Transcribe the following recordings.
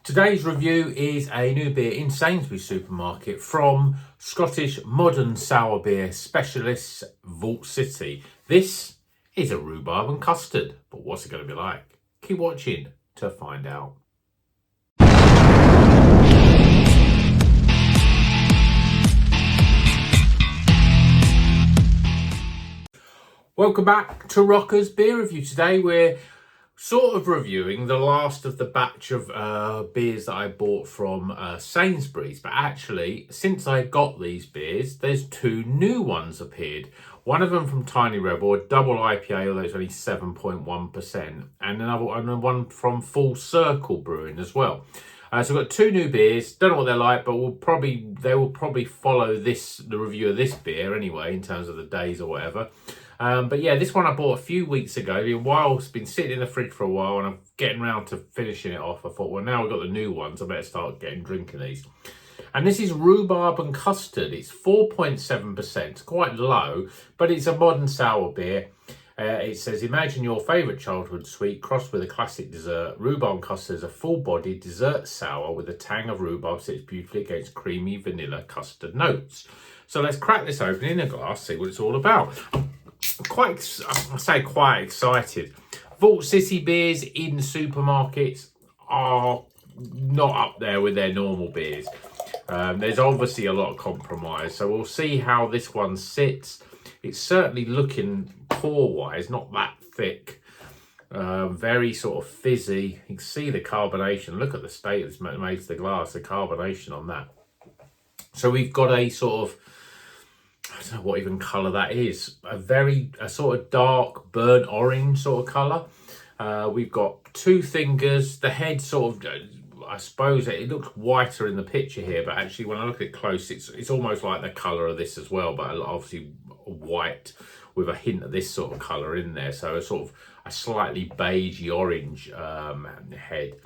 Today's review is a new beer in Sainsbury supermarket from Scottish modern sour beer specialists Vault City. This is a rhubarb and custard, but what's it going to be like? Keep watching to find out. Welcome back to Rocker's Beer Review. Today we're sort of reviewing the last of the batch of beers that I bought from Sainsbury's. But actually, since I got these beers, there's two new ones appeared. One of them from Tiny Rebel, a double IPA, although it's only 7.1%. And one from Full Circle Brewing as well. So we've got two new beers. Don't know what they're like, but they will probably follow the review of this beer anyway, in terms of the days or whatever. But yeah, this one I bought a few weeks ago. It's been sitting in the fridge for a while, and I'm getting around to finishing it off. I thought, well, now we've got the new ones, I better start drinking these. And this is Rhubarb and Custard. It's 4.7%, quite low, but it's a modern sour beer. It says, imagine your favourite childhood sweet crossed with a classic dessert. Rhubarb and Custard is a full-bodied dessert sour with a tang of rhubarb, sits beautifully against creamy vanilla custard notes. So let's crack this open in a glass, see what it's all about. Quite excited. Vault City beers in supermarkets are not up there with their normal beers. There's obviously a lot of compromise, so we'll see how this one sits. It's certainly looking pour-wise, not that thick. Very sort of fizzy. You can see the carbonation. Look at the state it's made to the glass, the carbonation on that. So we've got a sort of, I don't know what even colour that is. A sort of dark burnt orange sort of colour. We've got two fingers. The head sort of, I suppose it looks whiter in the picture here, but actually when I look at it close, it's almost like the colour of this as well, but obviously white with a hint of this sort of colour in there. So a sort of a slightly beigey orange head.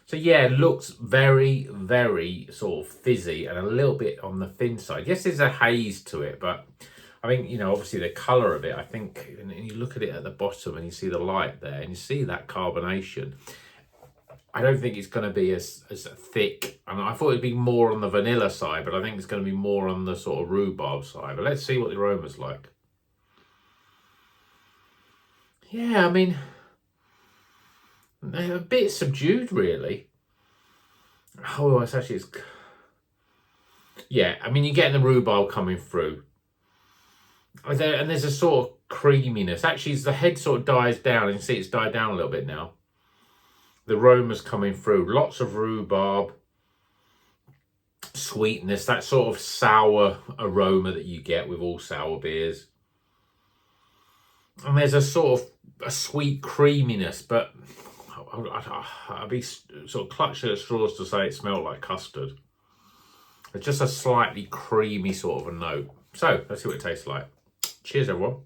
So yeah, it looks very, very sort of fizzy and a little bit on the thin side. Yes, there's a haze to it, but I think, you know, obviously the colour of it, I think, and you look at it at the bottom and you see the light there and you see that carbonation. I don't think it's going to be as thick. And I thought it'd be more on the vanilla side, but I think it's going to be more on the sort of rhubarb side. But let's see what the aroma's like. Yeah, I mean, they're a bit subdued, really. Oh, yeah, I mean, you're getting the rhubarb coming through. And there's a sort of creaminess. Actually, as the head sort of dies down, and you see it's died down a little bit now. The aroma's coming through. Lots of rhubarb, sweetness, that sort of sour aroma that you get with all sour beers. And there's a sort of a sweet creaminess, but I'd be sort of clutching at straws to say it smelled like custard. It's just a slightly creamy sort of a note. So let's see what it tastes like. Cheers, everyone.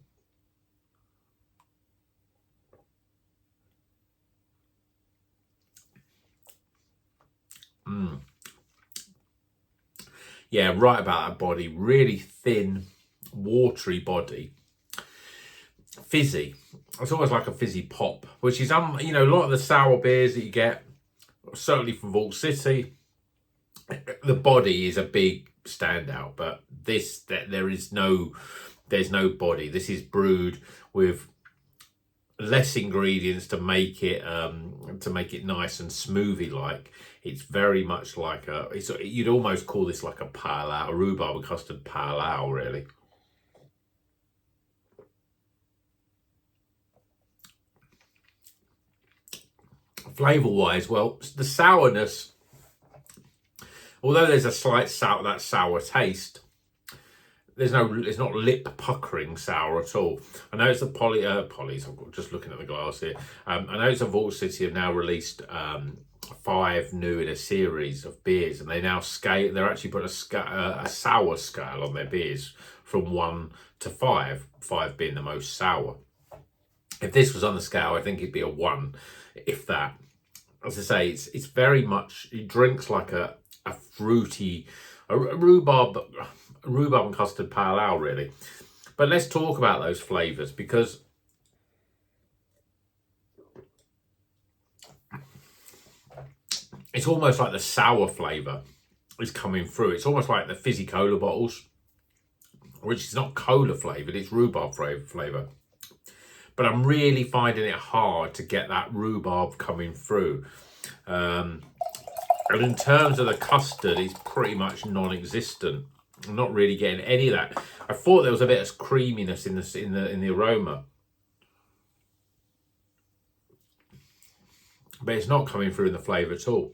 Yeah, right about that body. Really thin, watery body. Fizzy. It's almost like a fizzy pop, which is, you know, a lot of the sour beers that you get, certainly from Vault City, the body is a big standout, but there's no body. This is brewed with less ingredients to make it nice and smoothie like. It's very much like you'd almost call this like a pale ale, a rhubarb and custard pale ale, really. Flavour wise, well, the sourness, although there's a slight sour taste, it's not lip puckering sour at all. I know it's a Polly's, I'm just looking at the glass here. I know it's a Vault City have now released 5 new in a series of beers, and they're actually put a sour scale on their beers from 1 to 5, 5 being the most sour. If this was on the scale, I think it'd be a 1, if that. As I say, it's very much, it drinks like a fruity, a rhubarb and custard pale ale, really. But let's talk about those flavours, because it's almost like the sour flavour is coming through. It's almost like the fizzy cola bottles, which is not cola flavoured, it's rhubarb flavour. But I'm really finding it hard to get that rhubarb coming through. And in terms of the custard, it's pretty much non-existent. I'm not really getting any of that. I thought there was a bit of creaminess in the aroma, but it's not coming through in the flavour at all.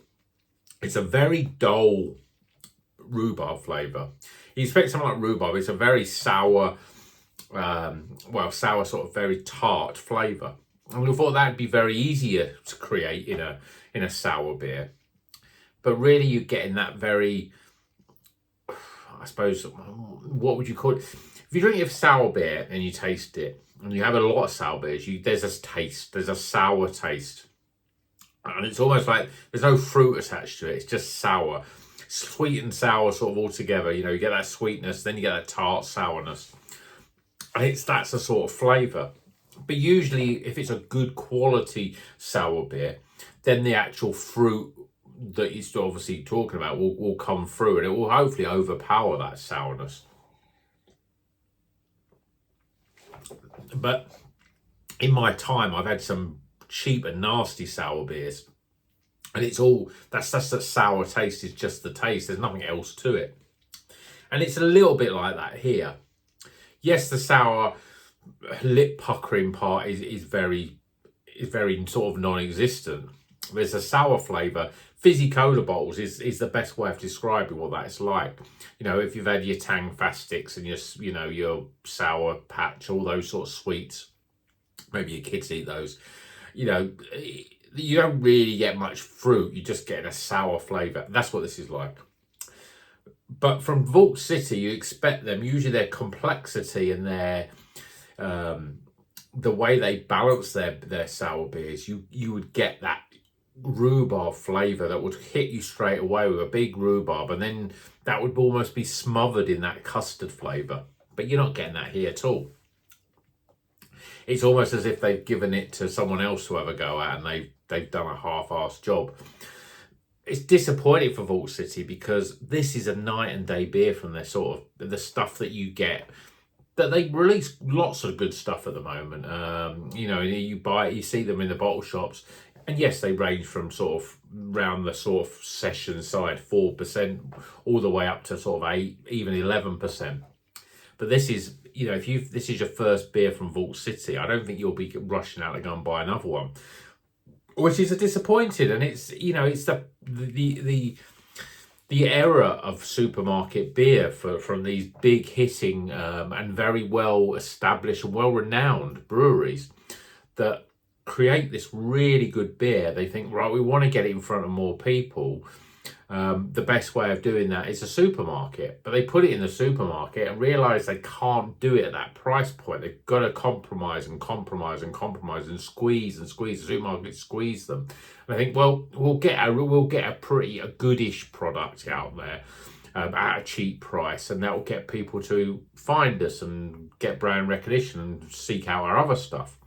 It's a very dull rhubarb flavour. You expect something like rhubarb, it's a very sour, sour, sort of very tart flavour. And I thought that'd be very easier to create in a sour beer. But really you're getting that very, I suppose, what would you call it? If you drink a sour beer and you taste it, and you have a lot of sour beers, there's a sour taste. And it's almost like there's no fruit attached to it. It's just sour. Sweet and sour sort of all together. You know, you get that sweetness, then you get that tart sourness. And that's the sort of flavour. But usually, if it's a good quality sour beer, then the actual fruit that he's obviously talking about will come through, and it will hopefully overpower that sourness. But in my time, I've had some cheap and nasty sour beers, and it's all that's the sour taste is just the taste. There's nothing else to it, and it's a little bit like that here. Yes, the sour lip puckering part is very sort of non-existent. There's a sour flavour. Fizzy cola bottles is the best way of describing what that's like. You know, if you've had your Tang Fastics and your Sour Patch, all those sort of sweets, maybe your kids eat those. You know, you don't really get much fruit. You just get a sour flavour. That's what this is like. But from Vault City, you expect them, usually their complexity and their the way they balance their sour beers, you would get that rhubarb flavour that would hit you straight away with a big rhubarb, and then that would almost be smothered in that custard flavour. But you're not getting that here at all. It's almost as if they've given it to someone else to have a go at, and they've done a half-assed job. It's disappointing for Vault City because this is a night and day beer from their sort of the stuff that you get. That they release lots of good stuff at the moment. You see them in the bottle shops, and yes, they range from sort of round the sort of session side 4% all the way up to sort of 8, even 11%. But this is, if this is your first beer from Vault City, I don't think you'll be rushing out to go and buy another one, which is a disappointing. And it's it's the era of supermarket beer from these big hitting and very well established and well renowned breweries that create this really good beer. They think, right, we want to get it in front of more people. The best way of doing that is a supermarket, but they put it in the supermarket and realise they can't do it at that price point. They've got to compromise and squeeze the supermarket, squeeze them. And I think, well, we'll get a goodish product out there at a cheap price, and that will get people to find us and get brand recognition and seek out our other stuff.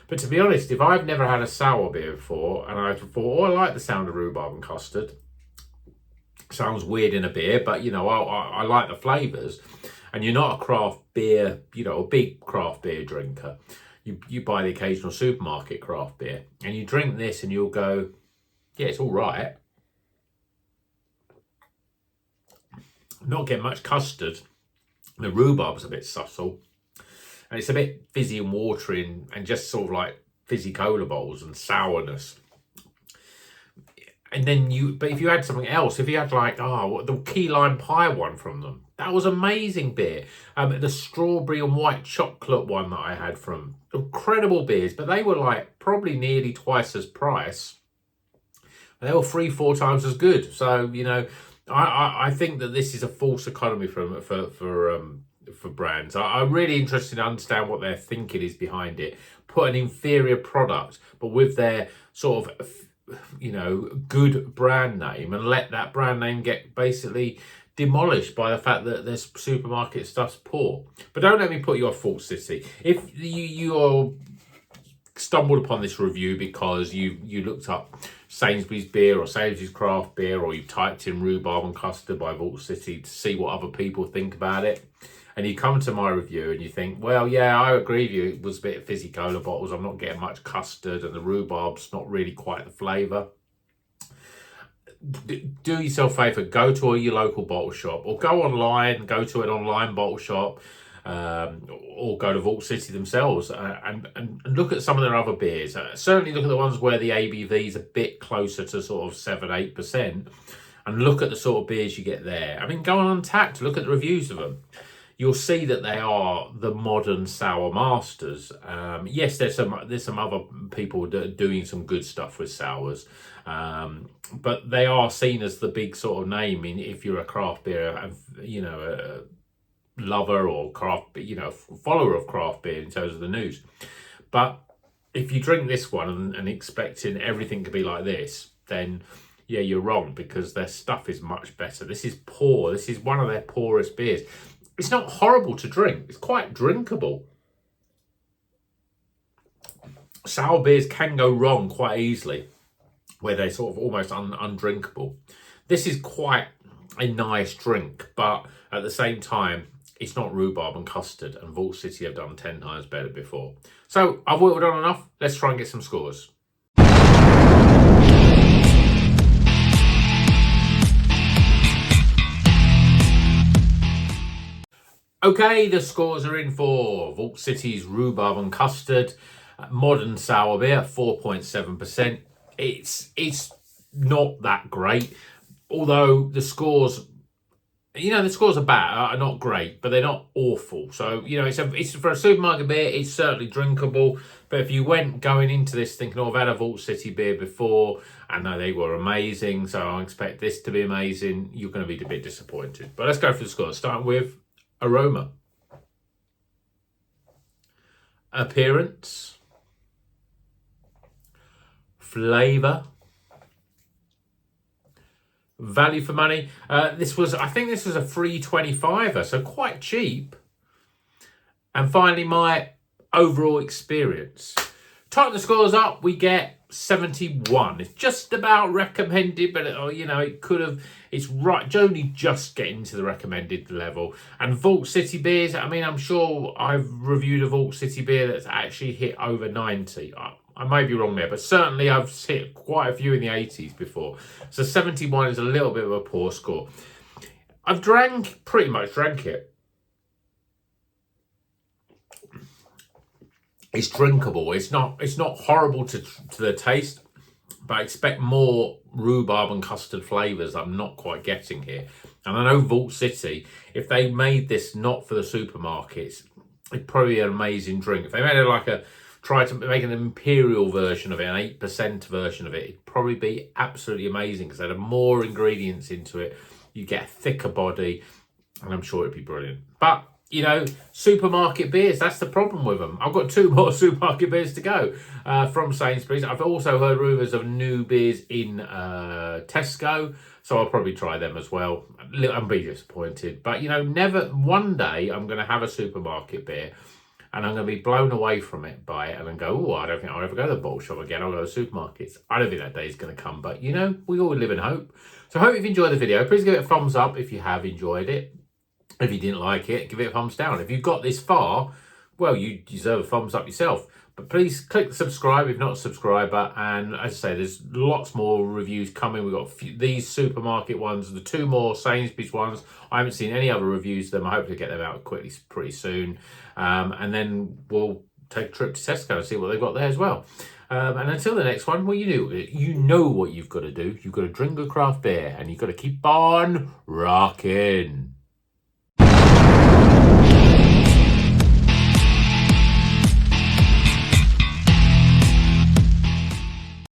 But to be honest, if I've never had a sour beer before and I thought, I like the sound of rhubarb and custard, sounds weird in a beer, but I like the flavours, and you're not a craft beer, a big craft beer drinker. You buy the occasional supermarket craft beer, and you drink this and you'll go, yeah, it's all right. Not getting much custard. The rhubarb's a bit subtle, and it's a bit fizzy and watery and just sort of like fizzy cola bottles and sourness. And then but if you had something else, if you had the key lime pie one from them, that was amazing beer. The strawberry and white chocolate one that I had from, incredible beers, but they were probably nearly twice as price. They were 3-4 times as good. So I think that this is a false economy for brands. I'm really interested to understand what their thinking is behind it. Put an inferior product, but with their sort of good brand name, and let that brand name get basically demolished by the fact that this supermarket stuff's poor. But don't let me put you off Vault City. If you stumbled upon this review because you looked up Sainsbury's beer or Sainsbury's craft beer, or you've typed in Rhubarb and Custard by Vault City to see what other people think about it, and you come to my review and you think, well, yeah, I agree with you, it was a bit of fizzy cola bottles, I'm not getting much custard, and the rhubarb's not really quite the flavour. Do yourself a favour, go to your local bottle shop, or go online, go to an online bottle shop, or go to Vault City themselves, and look at some of their other beers. Certainly look at the ones where the ABV is a bit closer to sort of 7-8%, and look at the sort of beers you get there. I mean, go on Untappd, look at the reviews of them. You'll see that they are the modern sour masters. Yes, there's some other people doing some good stuff with sours, but they are seen as the big sort of name if you're a craft beer, you know, a lover or craft, you know, follower of craft beer in terms of the news. But if you drink this one and expecting everything to be like this, then yeah, you're wrong, because their stuff is much better. This is poor. This is one of their poorest beers. It's not horrible to drink. It's quite drinkable. Sour beers can go wrong quite easily, where they're sort of almost undrinkable. This is quite a nice drink, but at the same time, it's not Rhubarb and Custard, and Vault City have done 10 times better before. So I've whittled on enough. Let's try and get some scores. Okay, the scores are in for Vault City's Rhubarb and Custard modern sour beer, 4.7%. It's not that great, although the scores, you know, the scores are not great, but they're not awful. So, you know, it's for a supermarket beer, it's certainly drinkable. But if you went going into this thinking, oh, I've had a Vault City beer before, and they were amazing, so I expect this to be amazing, you're going to be a bit disappointed. But let's go for the scores, starting with aroma, appearance, flavour, value for money. I think this was a free 25er, so quite cheap. And finally, my overall experience. Type the scores up, we get 71. It's just about recommended, but you know, it's right, only just getting to the recommended level. And Vault City beers, I mean, I'm sure I've reviewed a Vault City beer that's actually hit over 90. I may be wrong there, but certainly I've hit quite a few in the 80s before. So 71 is a little bit of a poor score. I've pretty much drank it. It's drinkable. It's not horrible to the taste, but I expect more rhubarb and custard flavours I'm not quite getting here. And I know Vault City, if they made this not for the supermarkets, it'd probably be an amazing drink. If they made it try to make an imperial version of it, an 8% version of it, it'd probably be absolutely amazing, because they'd have more ingredients into it. You get a thicker body, and I'm sure it'd be brilliant. But you know, supermarket beers, that's the problem with them. I've got 2 more supermarket beers to go from Sainsbury's. I've also heard rumours of new beers in Tesco, so I'll probably try them as well. I'll be disappointed. But, you know, one day I'm going to have a supermarket beer and I'm going to be blown away from it by it and go, oh, I don't think I'll ever go to the bottle shop again. I'll go to supermarkets. I don't think that day is going to come. But, you know, we all live in hope. So I hope you've enjoyed the video. Please give it a thumbs up if you have enjoyed it. If you didn't like it, give it a thumbs down. If you've got this far, well, you deserve a thumbs up yourself. But please click subscribe if you're not a subscriber. And as I say, there's lots more reviews coming. We've got these supermarket ones, the 2 more Sainsbury's ones. I haven't seen any other reviews of them. I hope to get them out pretty soon. And then we'll take a trip to Tesco and see what they've got there as well. And until the next one, well, you know what you've got to do. You've got to drink a craft beer and you've got to keep on rocking.